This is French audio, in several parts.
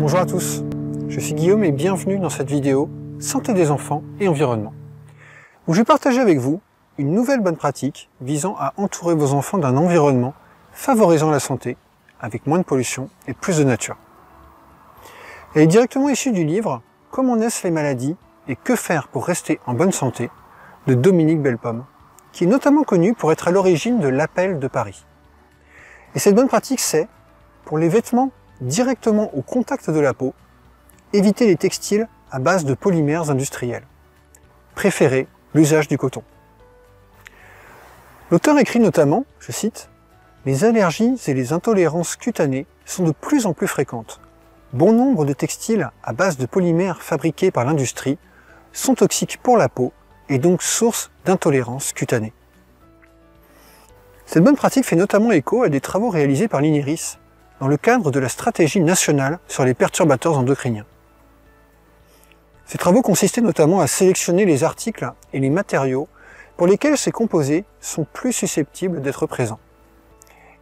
Bonjour à tous, je suis Guillaume et bienvenue dans cette vidéo Santé des enfants et environnement, où je vais partager avec vous une nouvelle bonne pratique visant à entourer vos enfants d'un environnement favorisant la santé, avec moins de pollution et plus de nature. Elle est directement issue du livre Comment naissent les maladies et que faire pour rester en bonne santé de Dominique Bellepomme, qui est notamment connu pour être à l'origine de l'appel de Paris. Et cette bonne pratique, c'est, pour les vêtements directement au contact de la peau, éviter les textiles à base de polymères industriels. Préférez l'usage du coton. L'auteur écrit notamment, je cite, « Les allergies et les intolérances cutanées sont de plus en plus fréquentes. Bon nombre de textiles à base de polymères fabriqués par l'industrie sont toxiques pour la peau et donc source d'intolérance cutanée. » Cette bonne pratique fait notamment écho à des travaux réalisés par l'INERIS dans le cadre de la stratégie nationale sur les perturbateurs endocriniens. Ces travaux consistaient notamment à sélectionner les articles et les matériaux pour lesquels ces composés sont plus susceptibles d'être présents.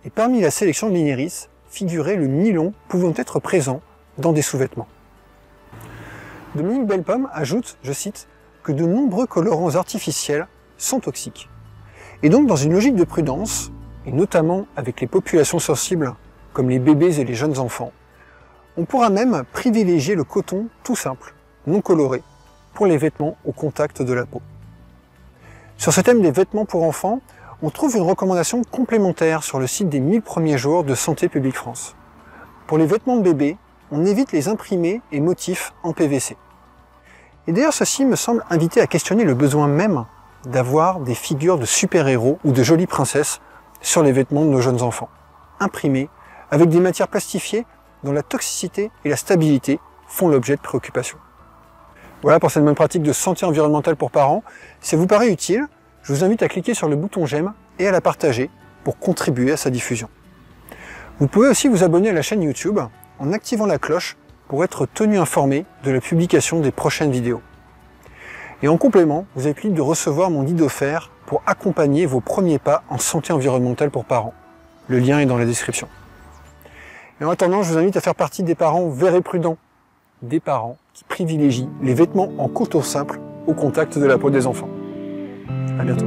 Et parmi la sélection de l'INERIS figurait le nylon pouvant être présent dans des sous-vêtements. Dominique Bellepomme ajoute, je cite, que de nombreux colorants artificiels sont toxiques. Et donc dans une logique de prudence, et notamment avec les populations sensibles comme les bébés et les jeunes enfants, on pourra même privilégier le coton tout simple, non coloré, pour les vêtements au contact de la peau. Sur ce thème des vêtements pour enfants, on trouve une recommandation complémentaire sur le site des 1000 premiers jours de Santé publique France. Pour les vêtements de bébé, on évite les imprimés et motifs en PVC. Et d'ailleurs, ceci me semble inviter à questionner le besoin même d'avoir des figures de super-héros ou de jolies princesses sur les vêtements de nos jeunes enfants, imprimés avec des matières plastifiées dont la toxicité et la stabilité font l'objet de préoccupations. Voilà pour cette bonne pratique de santé environnementale pour parents. Si ça vous paraît utile, je vous invite à cliquer sur le bouton j'aime et à la partager pour contribuer à sa diffusion. Vous pouvez aussi vous abonner à la chaîne YouTube en activant la cloche pour être tenu informé de la publication des prochaines vidéos. Et en complément, vous êtes libre de recevoir mon guide offert pour accompagner vos premiers pas en santé environnementale pour parents. Le lien est dans la description. Et en attendant, je vous invite à faire partie des parents verts et prudents, des parents qui privilégient les vêtements en coton simple au contact de la peau des enfants. À bientôt.